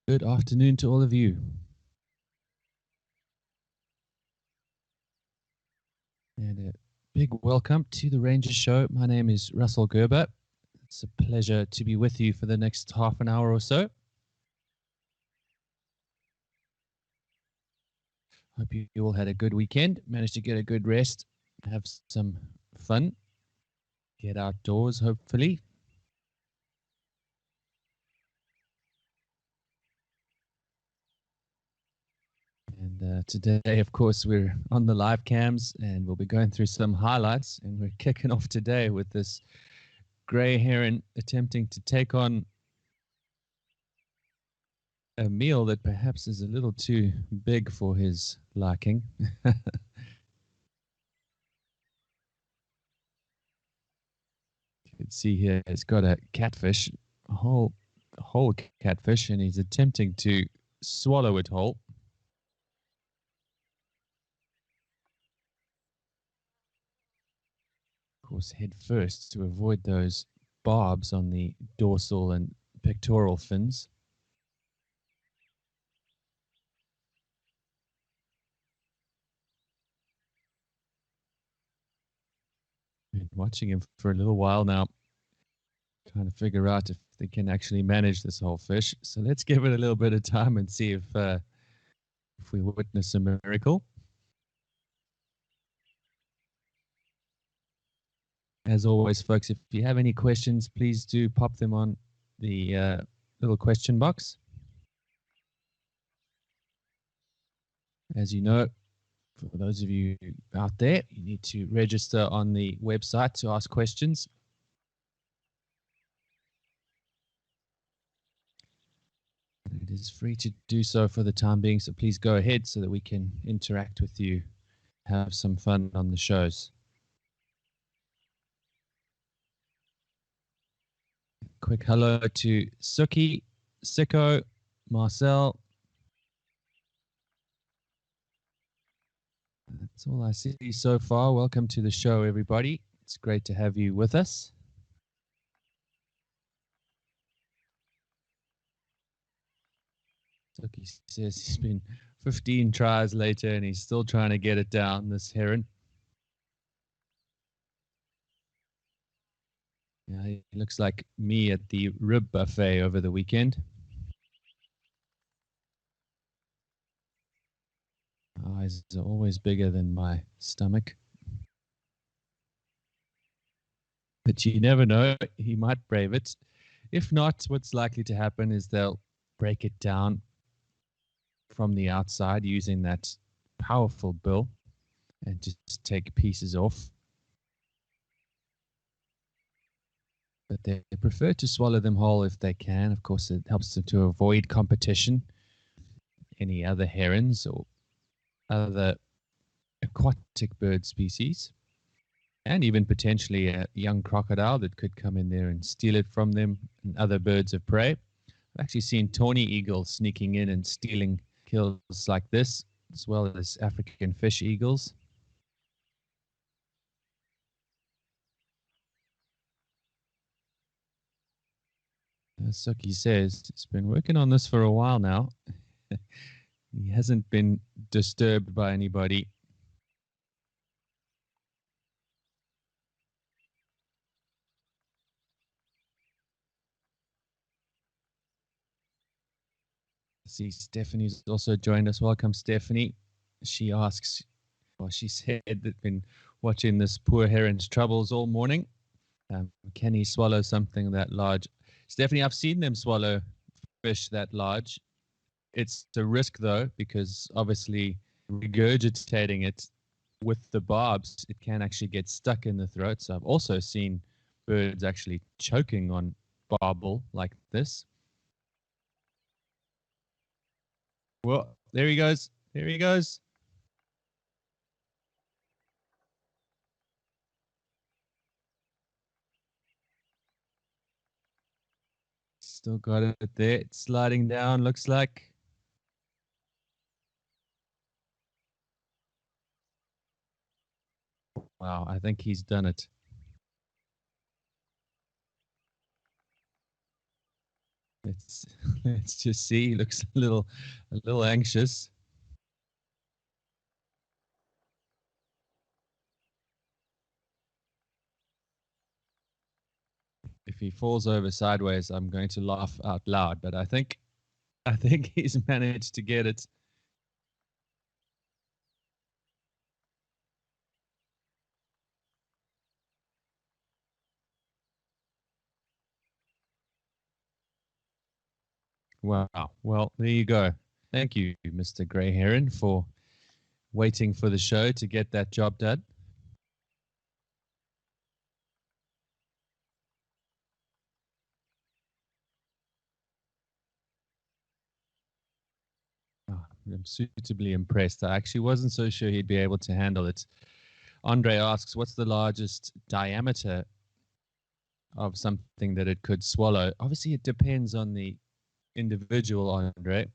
Good afternoon to all of you. And a big welcome to the Ranger Show. My name is Russell Gerber. It's a pleasure to be with you for the next half an hour or so. Hope you all had a good weekend, managed to get a good rest, have some fun, get outdoors, hopefully. And today, of course, we're on the live cams and we'll be going through some highlights. And we're kicking off today with this gray heron attempting to take on a meal that perhaps is a little too big for his liking. You can see here it's got a catfish, a whole catfish, and he's attempting to swallow it whole. Of course, head first to avoid those barbs on the dorsal and pectoral fins. Been watching him for a little while now, trying to figure out if they can actually manage this whole fish. So let's give it a little bit of time and see if we witness a miracle. As always, folks, if you have any questions, please do pop them on the little question box. As you know, for those of you out there, you need to register on the website to ask questions. It is free to do so for the time being, so please go ahead so that we can interact with you, have some fun on the shows. Quick hello to Suki, Siko, Marcel. That's all I see so far. Welcome to the show, everybody. It's great to have you with us. Suki says he's been 15 tries later and he's still trying to get it down, this heron. Yeah, he looks like me at the rib buffet over the weekend. Eyes are always bigger than my stomach. But you never know, he might brave it. If not, what's likely to happen is they'll break it down from the outside using that powerful bill and just take pieces off. But they prefer to swallow them whole if they can. Of course, it helps them to avoid competition, any other herons or other aquatic bird species, and even potentially a young crocodile that could come in there and steal it from them and other birds of prey. I've actually seen tawny eagles sneaking in and stealing kills like this, as well as African fish eagles. As Suki says, he's been working on this for a while now. He hasn't been disturbed by anybody. See, Stephanie's also joined us. Welcome, Stephanie. She asks, well, she said that been watching this poor heron's troubles all morning. Can he swallow something that large? Stephanie, I've seen them swallow fish that large. It's a risk, though, because obviously regurgitating it with the barbs, it can actually get stuck in the throat. So I've also seen birds actually choking on barbel like this. Well, there he goes. There he goes. Still got it there. It's sliding down, looks like. Wow, I think he's done it. Let's Let's just see. He looks a little anxious. If he falls over sideways, I'm going to laugh out loud. But I think he's managed to get it. Wow. Well, there you go. Thank you, Mr. Grey Heron, for waiting for the show to get that job done. Oh, I'm suitably impressed. I actually wasn't so sure he'd be able to handle it. Andre asks, what's the largest diameter of something that it could swallow? Obviously, it depends on the individual, Andre.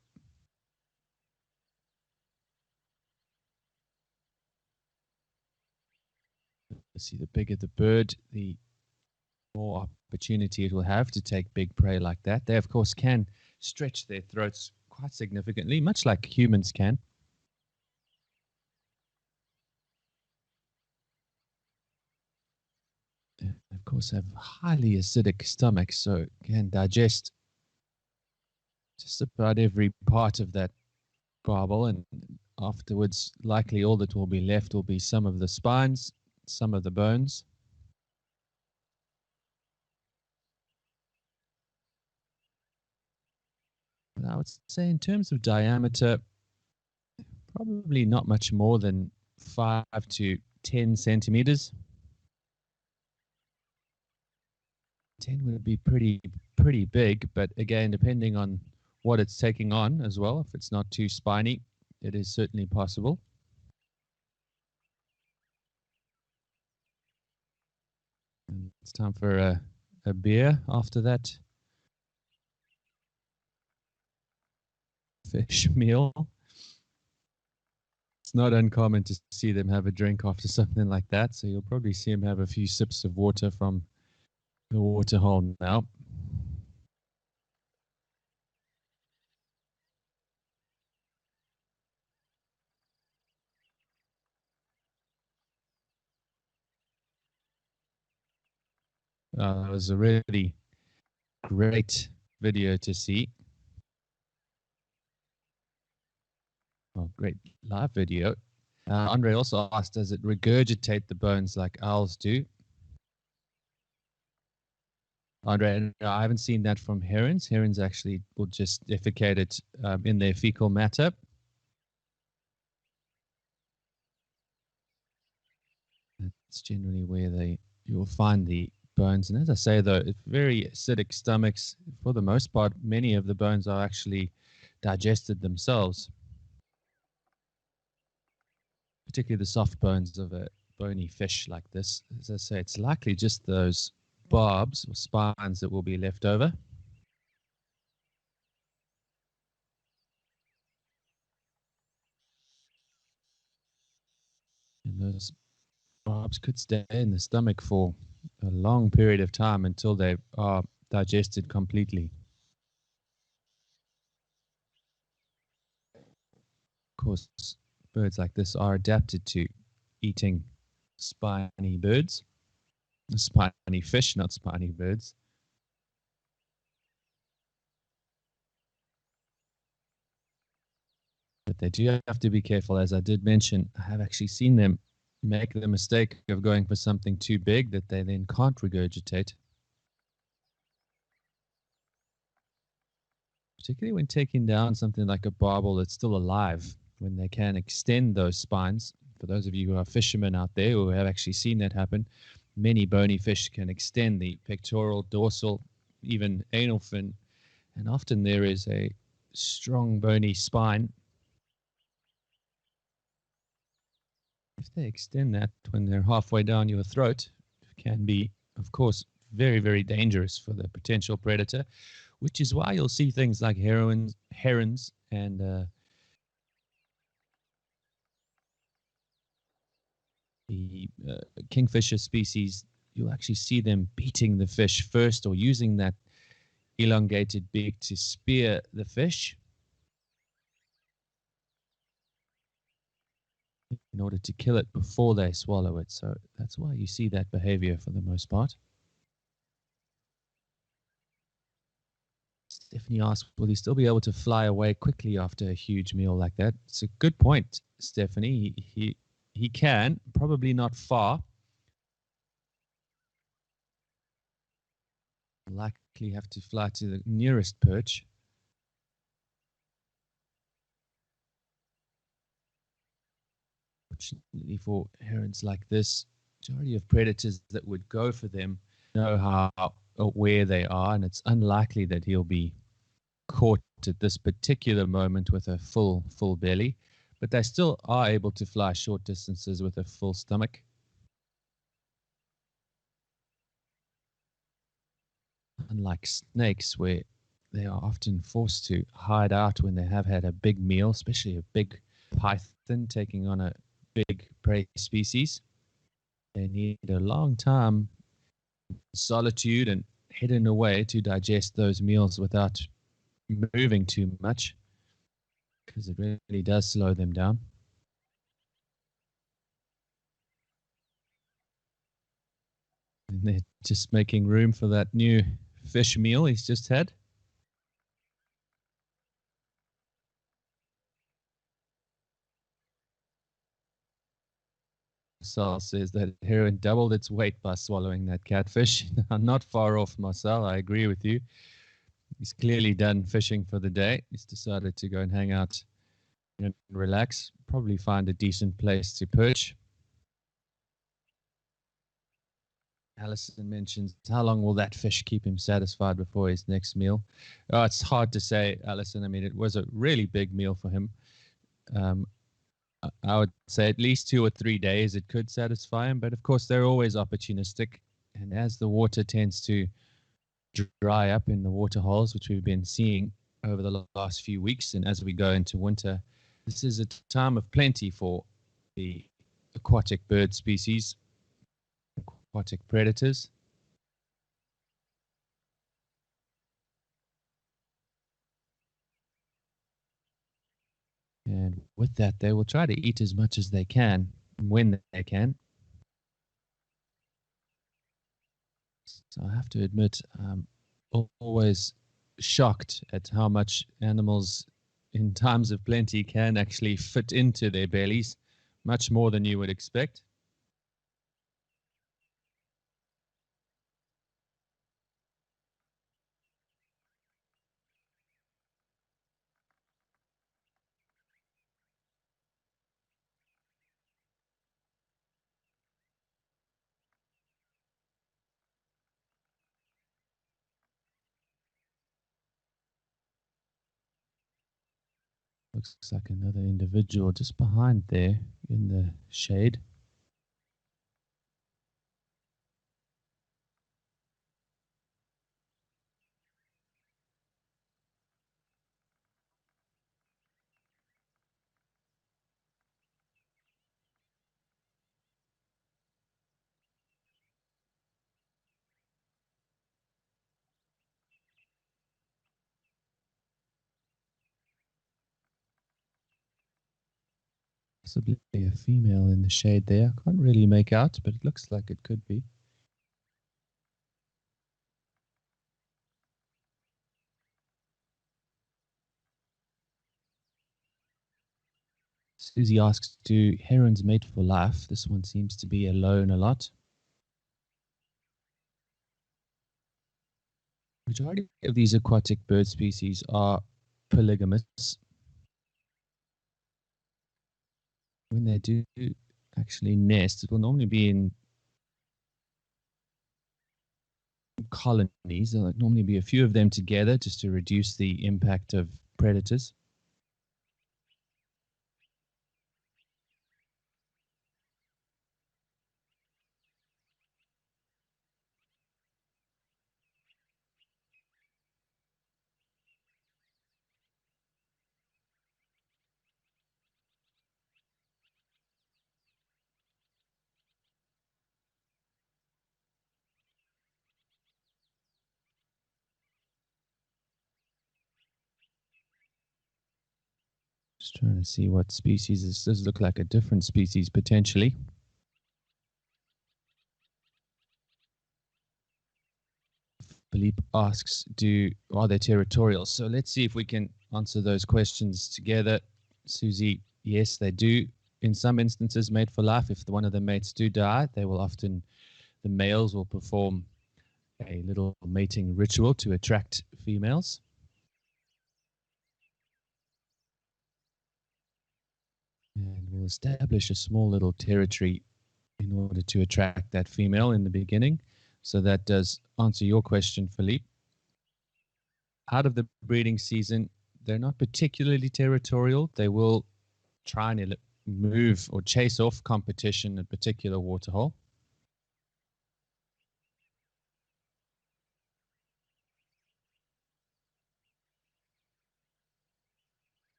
See, the bigger the bird, the more opportunity it will have to take big prey like that. They, of course, can stretch their throats quite significantly, much like humans can. They, of course, have highly acidic stomachs, so can digest just about every part of that barbel, and afterwards, likely all that will be left will be some of the spines, some of the bones. And I would say, in terms of diameter, probably not much more than 5 to 10 centimeters. 10 would be pretty big, but again, depending on what it's taking on as well, if it's not too spiny, it is certainly possible. And it's time for a beer after that fish meal. It's not uncommon to see them have a drink after something like that, so you'll probably see him have a few sips of water from the water hole now. It was a really great video to see. Oh, great live video. Andre also asked, does it regurgitate the bones like owls do? Andre, I haven't seen that from herons. Herons actually will just defecate it in their fecal matter. That's generally where you'll find the bones. And as I say, though, it's very acidic stomachs. For the most part, many of the bones are actually digested themselves, particularly the soft bones of a bony fish like this. As I say, it's likely just those barbs or spines that will be left over. And those barbs could stay in the stomach for a long period of time until they are digested completely. Of course, birds like this are adapted to eating spiny birds, spiny fish, not spiny birds. But they do have to be careful. As I did mention, I have actually seen them make the mistake of going for something too big that they then can't regurgitate, particularly when taking down something like a barbel that's still alive, when they can extend those spines. For those of you who are fishermen out there who have actually seen that happen, many bony fish can extend the pectoral, dorsal, even anal fin, and often there is a strong bony spine. If they extend that when they're halfway down your throat, it can be, of course, very, very dangerous for the potential predator, which is why you'll see things like herons, and the kingfisher species. You'll actually see them beating the fish first, or using that elongated beak to spear the fish in order to kill it before they swallow it. So that's why you see that behavior for the most part. Stephanie asks, will he still be able to fly away quickly after a huge meal like that? It's a good point, Stephanie. He can, probably not far. Likely have to fly to the nearest perch. Fortunately for herons like this, majority of predators that would go for them know how or where they are, and it's unlikely that he'll be caught at this particular moment with a full belly, but they still are able to fly short distances with a full stomach. Unlike snakes, where they are often forced to hide out when they have had a big meal, especially a big python taking on a big prey species. They need a long time, solitude, and hidden away to digest those meals without moving too much, because it really does slow them down. And they're just making room for that new fish meal he's just had. Marcel says that heron doubled its weight by swallowing that catfish. I'm not far off, Marcel. I agree with you. He's clearly done fishing for the day. He's decided to go and hang out and relax, probably find a decent place to perch. Alison mentions, how long will that fish keep him satisfied before his next meal? Oh, it's hard to say, Alison. I mean, it was a really big meal for him. Um, I would say at least 2 or 3 days it could satisfy him, but of course they're always opportunistic. And as the water tends to dry up in the water holes, which we've been seeing over the last few weeks, and as we go into winter, this is a time of plenty for the aquatic bird species, aquatic predators. And with that, they will try to eat as much as they can when they can. So I have to admit, always shocked at how much animals in times of plenty can actually fit into their bellies, much more than you would expect. Looks like another individual just behind there in the shade. Possibly a female in the shade there. I can't really make out, but it looks like it could be. Susie asks, do herons mate for life? This one seems to be alone a lot. Majority of these aquatic bird species are polygamous. When they do actually nest, it will normally be in colonies. There'll normally be a few of them together just to reduce the impact of predators. Just trying to see what species this does. Look like a different species potentially. Philippe asks, are they territorial? So let's see if we can answer those questions together. Susie, yes, they do. In some instances, mate for life. If one of the mates do die, they will often, the males will perform a little mating ritual to attract females. And will establish a small little territory in order to attract that female in the beginning. So that does answer your question, Philippe. Out of the breeding season, they're not particularly territorial. They will try and move or chase off competition at a particular waterhole.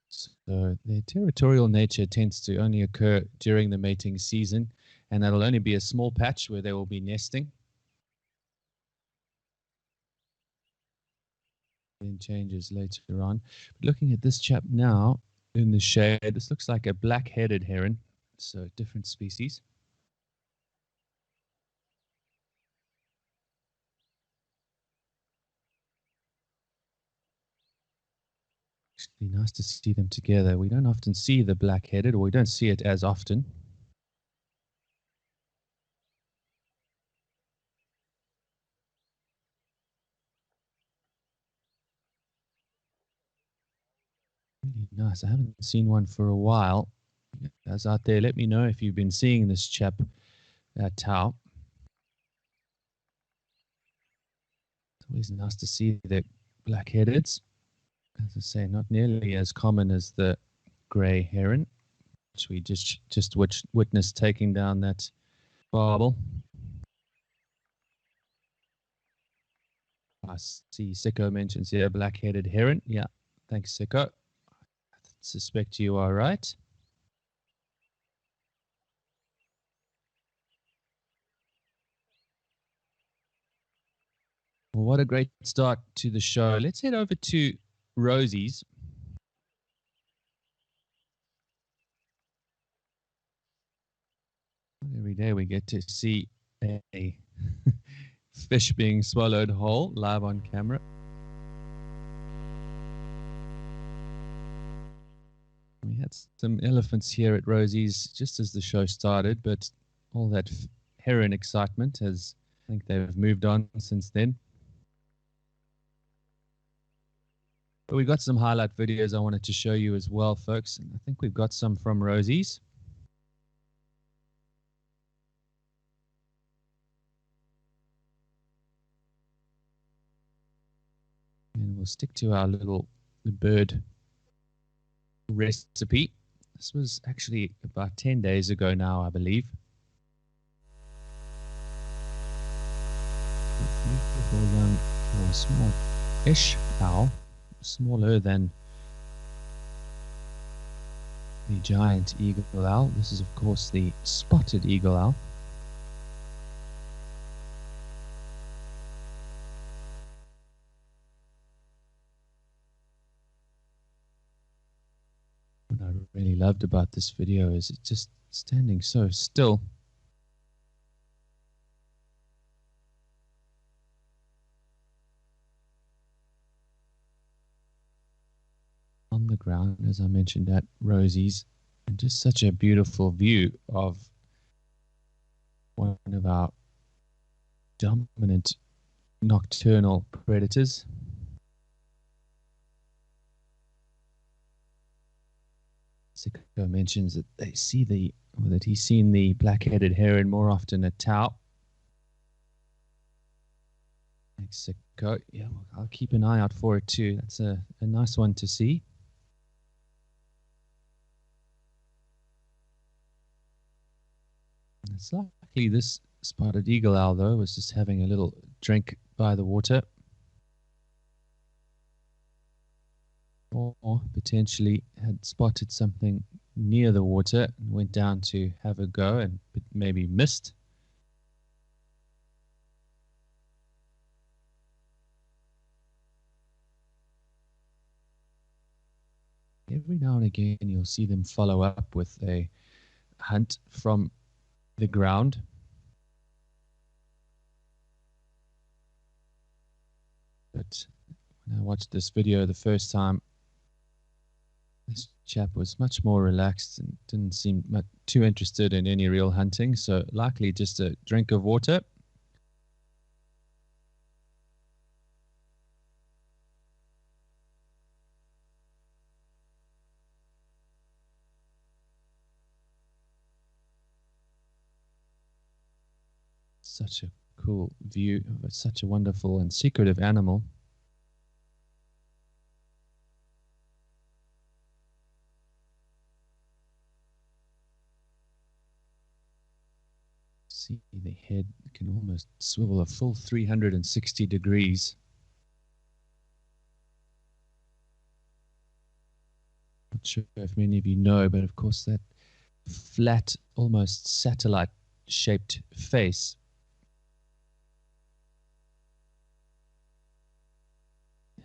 So their territorial nature tends to only occur during the mating season, and that'll only be a small patch where they will be nesting. Then changes later on. But looking at this chap now in the shade, this looks like a black-headed heron, so different species. Actually, nice to see them together. We don't often see the black-headed, or we don't see it as often. Really nice. I haven't seen one for a while. You guys out there, let me know if you've been seeing this chap, Tau. It's always nice to see the black-headeds. As I say, not nearly as common as the grey heron, which we just witnessed taking down that barbel. I see Sicko mentions here black-headed heron. Yeah, thanks, Sicko. I suspect you are right. Well, what a great start to the show. Let's head over to Rosie's. Every day we get to see a fish being swallowed whole live on camera. We had some elephants here at Rosie's just as the show started, but all that heron excitement has, I think they've moved on since then. But we got some highlight videos I wanted to show you as well, folks. And I think we've got some from Rosie's. And we'll stick to our little bird recipe. This was actually about 10 days ago now, I believe. Beautiful young or small-ish owl, smaller than the giant eagle owl. This is, of course, the spotted eagle owl. What I really loved about this video is it's just standing so still. On the ground, as I mentioned at Rosie's, and just such a beautiful view of one of our dominant nocturnal predators. Sicko mentions that they see that he's seen the black-headed heron more often at Tau. Thanks, Sicko. Yeah, well, I'll keep an eye out for it too. That's a nice one to see. It's likely this spotted eagle owl, though, was just having a little drink by the water. Or potentially had spotted something near the water and went down to have a go and maybe missed. every now and again you'll see them follow up with a hunt from the ground. But when I watched this video the first time, this chap was much more relaxed and didn't seem too interested in any real hunting, so likely just a drink of water. Such a cool view of such a wonderful and secretive animal. See, the head can almost swivel a full 360 degrees. Not sure if many of you know, but of course that flat, almost satellite-shaped face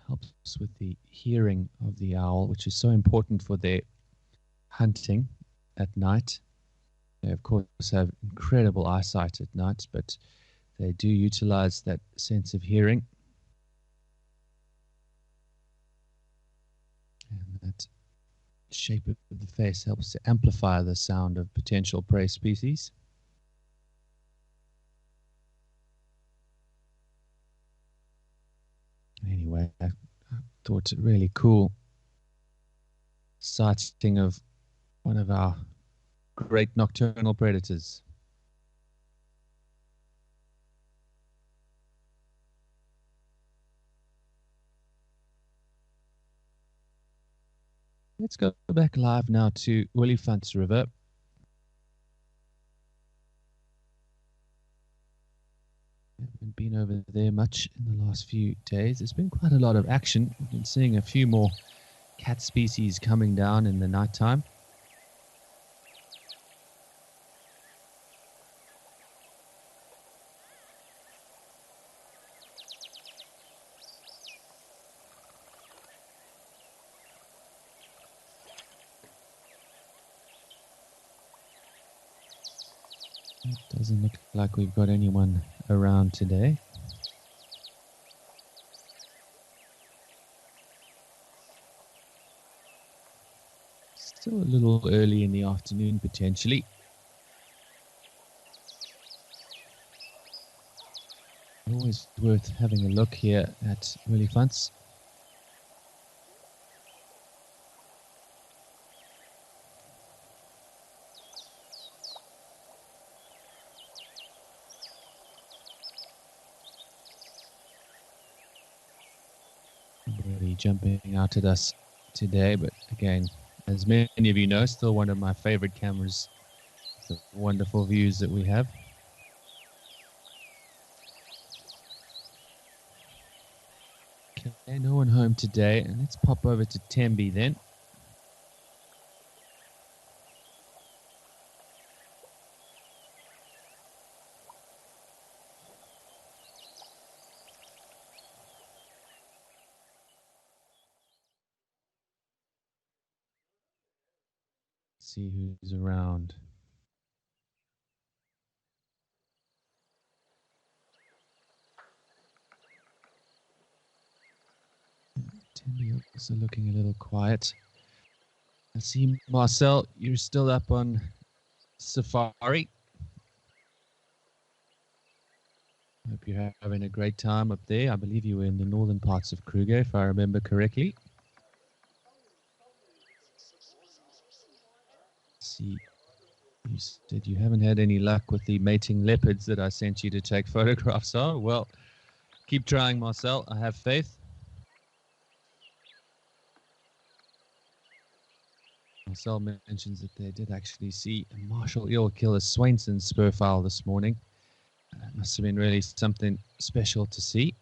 helps with the hearing of the owl, which is so important for their hunting at night. They, of course, have incredible eyesight at night, but they do utilize that sense of hearing. And that shape of the face helps to amplify the sound of potential prey species. Anyway, I thought it really cool sighting of one of our great nocturnal predators. Let's go back live now to Olifants River. Haven't been over there much in the last few days. There's been quite a lot of action. We've been seeing a few more cat species coming down in the nighttime. It doesn't look like we've got anyone around today. Still a little early in the afternoon, potentially. Always worth having a look here at Olifants. Really jumping out at us today, but again, as many of you know, still one of my favorite cameras. The wonderful views that we have. Okay, no one home today, and let's pop over to Tambi then. See who's around. Tambi also looking a little quiet. I see, Marcel, you're still up on safari. Hope you're having a great time up there. I believe you were in the northern parts of Kruger, if I remember correctly. See, you said you haven't had any luck with the mating leopards that I sent you to take photographs of. Well, keep trying, Marcel. I have faith. Marcel mentions that they did actually see a martial eel kill a Swainson spurfowl this morning. It must have been really something special to see.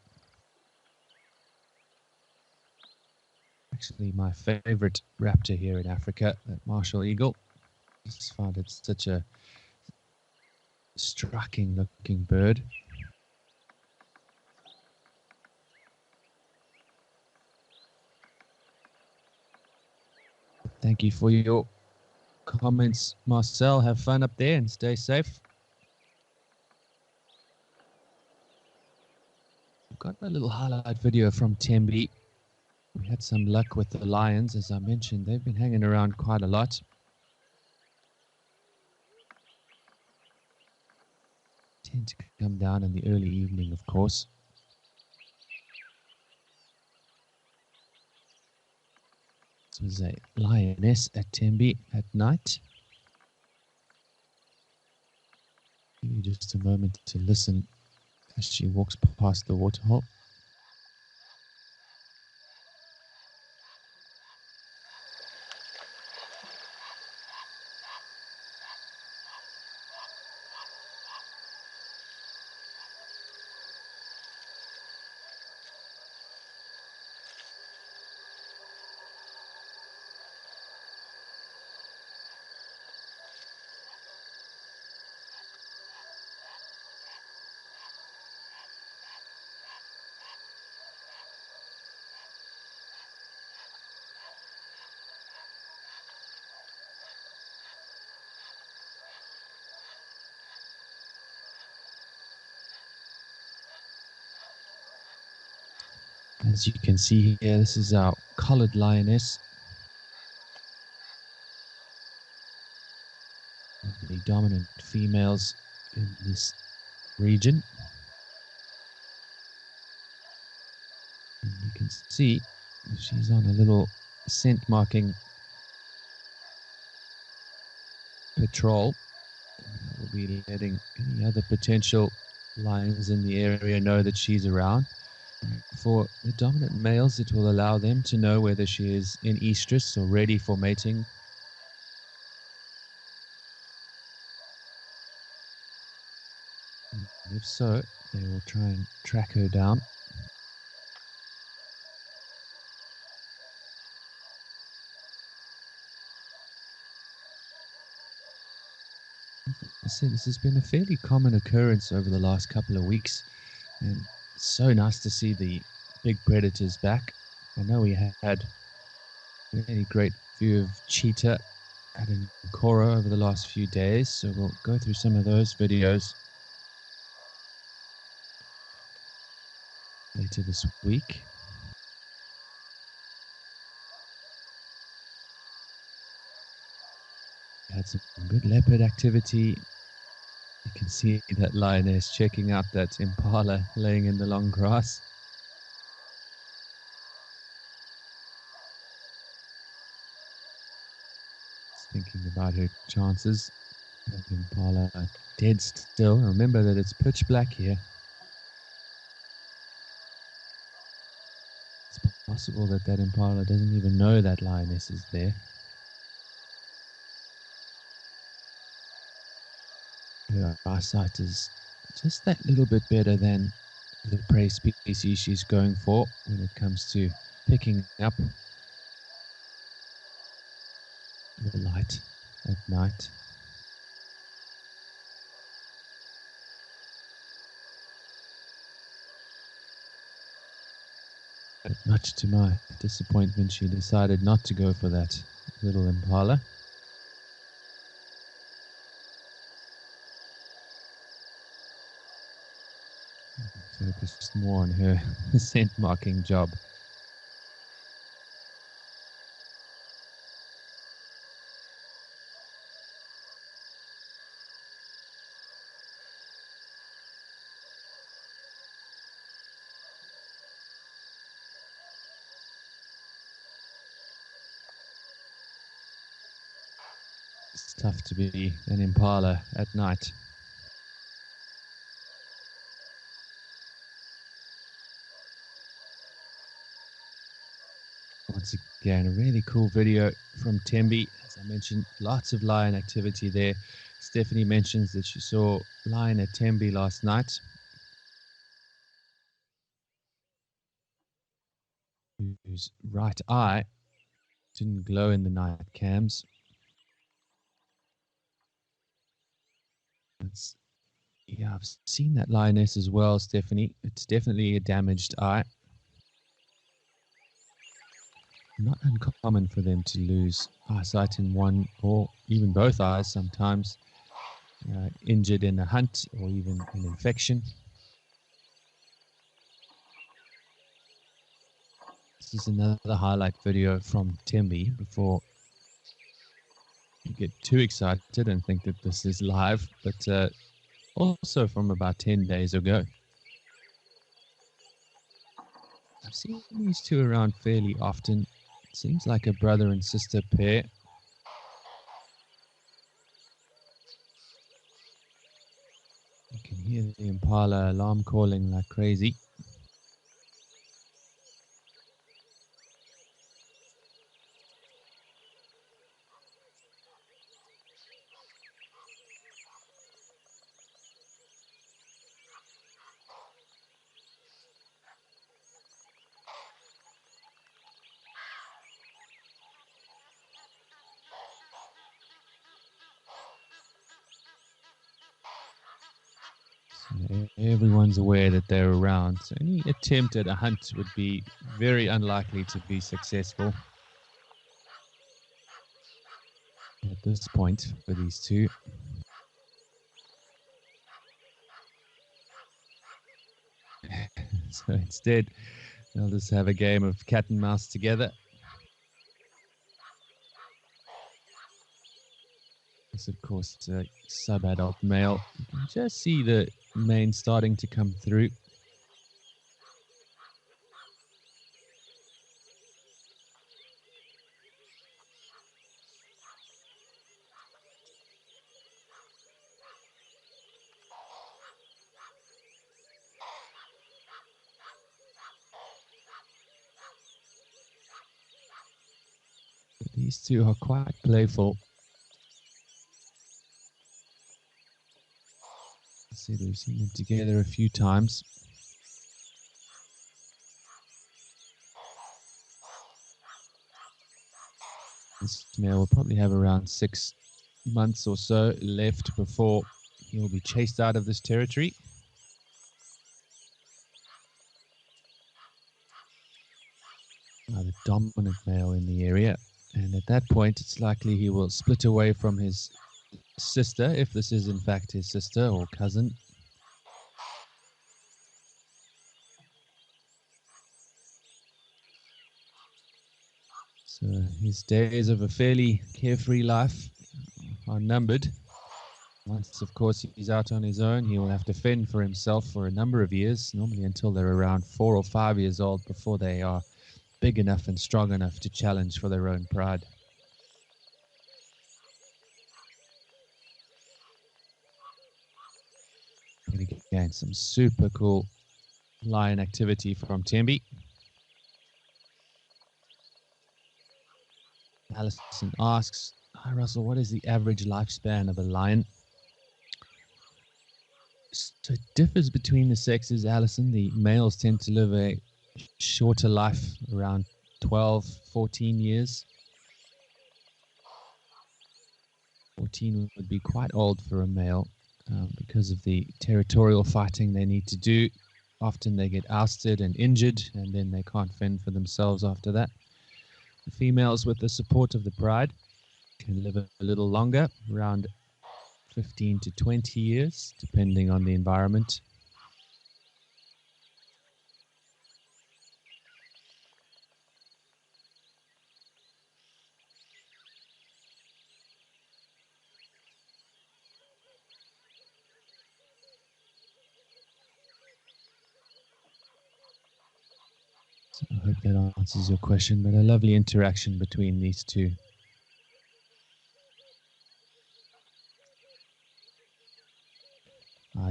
Actually, my favorite raptor here in Africa, that martial eagle. I just find it such a striking looking bird. Thank you for your comments, Marcel. Have fun up there and stay safe. We've got a little highlight video from Tambi. We had some luck with the lions, as I mentioned. They've been hanging around quite a lot. Tend to come down in the early evening, of course. This was a lioness at Tambi at night. Give you just a moment to listen as she walks past the waterhole. As you can see here, this is our collared lioness. The dominant females in this region. And you can see she's on a little scent marking patrol. We'll be letting any other potential lions in the area know that she's around. For the dominant males, it will allow them to know whether she is in estrus or ready for mating. And if so, they will try and track her down. I said this has been a fairly common occurrence over the last couple of weeks, and it's so nice to see the big predators back. I know we had a really great view of cheetah at Nkora over the last few days, so we'll go through some of those videos later this week. We had some good leopard activity. You can see that lioness checking out that impala laying in the long grass. Thinking about her chances. That impala dead still. Remember that it's pitch black here. It's possible that that impala doesn't even know that lioness is there. Her eyesight is just that little bit better than the prey species she's going for when it comes to picking up the light at night. But much to my disappointment, she decided not to go for that little impala. Focused more on her scent marking job. It's tough to be an impala at night. Once again, a really cool video from Tambi. As I mentioned, lots of lion activity there. Stephanie mentions that she saw lion at Tambi last night, whose right eye didn't glow in the night cams. Yeah, I've seen that lioness as well, Stephanie. It's definitely a damaged eye. not uncommon for them to lose eyesight in one or even both eyes sometimes, injured in a hunt or even an infection. This is another highlight video from Tambi before you get too excited and think that this is live, but also from about 10 days ago. I've seen these two around fairly often. It seems like a brother and sister pair. You can hear the impala alarm calling like crazy. So everyone's aware that they're around. So any attempt at a hunt would be very unlikely to be successful at this point for these two. So instead, they'll just have a game of cat and mouse together. This, of course, is a sub-adult male. You can just see the mane starting to come through. These two are quite playful. See, we've seen them together a few times. This male will probably have around 6 months or so left before he will be chased out of this territory. The dominant male in the area, and at that point it's likely he will split away from his sister, if this is in fact his sister or cousin. So his days of a fairly carefree life are numbered. Once, of course, he's out on his own, he will have to fend for himself for a number of years, normally until they're around 4 or 5 years old, before they are big enough and strong enough to challenge for their own pride. And again, some super cool lion activity from Tambi. Alison asks, "Hi Russell, what is the average lifespan of a lion?" So it differs between the sexes, Alison. The males tend to live a shorter life, around 12, 14 years. 14 would be quite old for a male because of the territorial fighting they need to do. Often they get ousted and injured, and then they can't fend for themselves after that. The females, with the support of the pride, can live a little longer, around 15 to 20 years, depending on the environment. So I hope that answers your question, but a lovely interaction between these two.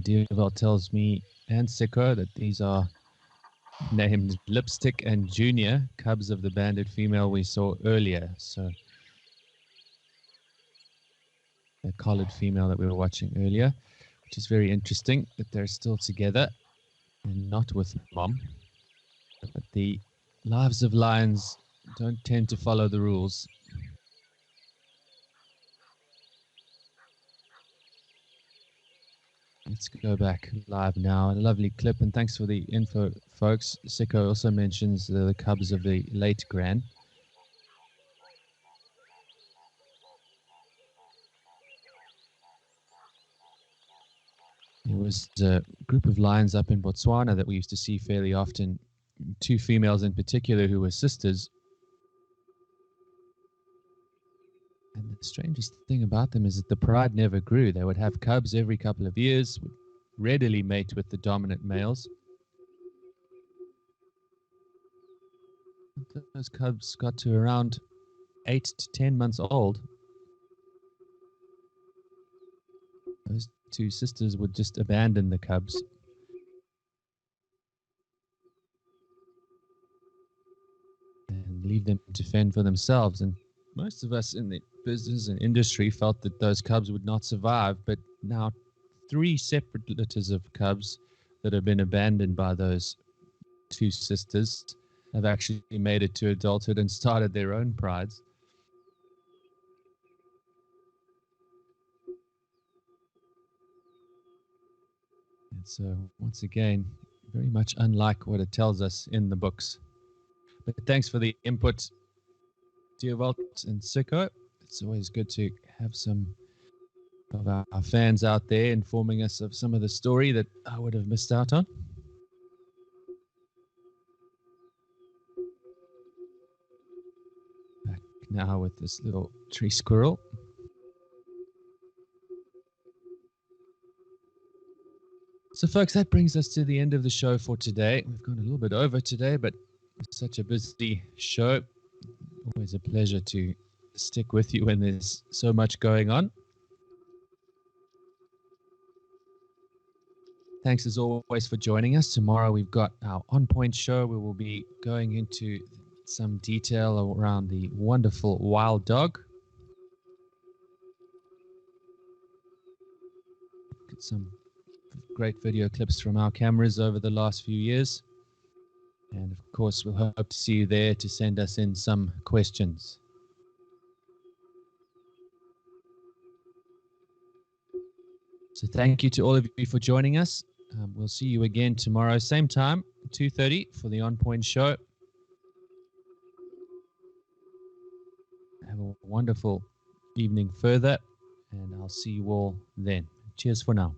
Diovel tells me and Seko that these are named Lipstick and Junior, cubs of the banded female we saw earlier. So the collared female that we were watching earlier, which is very interesting that they're still together and not with mom. But the lives of lions don't tend to follow the rules. Let's go back live now. A lovely clip, and thanks for the info, folks. Seko also mentions the cubs of the late gran. There was a group of lions up in Botswana that we used to see fairly often, two females in particular who were sisters. And the strangest thing about them is that the pride never grew. They would have cubs every couple of years, would readily mate with the dominant males. Those cubs got to around 8 to 10 months old. Those two sisters would just abandon the cubs and leave them to fend for themselves. And most of us in the business and industry felt that those cubs would not survive, but now 3 separate litters of cubs that have been abandoned by those two sisters have actually made it to adulthood and started their own prides. And so, once again, very much unlike what it tells us in the books. But thanks for the input, Diovolt and Sicko. It's always good to have some of our fans out there informing us of some of the story that I would have missed out on. Back now with this little tree squirrel. So, folks, that brings us to the end of the show for today. We've gone a little bit over today, but it's such a busy show. Always a pleasure to stick with you when there's so much going on. Thanks as always for joining us. Tomorrow we've got our On Point show where we'll be going into some detail around the wonderful wild dog. Get some great video clips from our cameras over the last few years. And of course, we'll hope to see you there to send us in some questions. So thank you to all of you for joining us. We'll see you again tomorrow, same time, 2:30 for the On Point show. Have a wonderful evening further, and I'll see you all then. Cheers for now.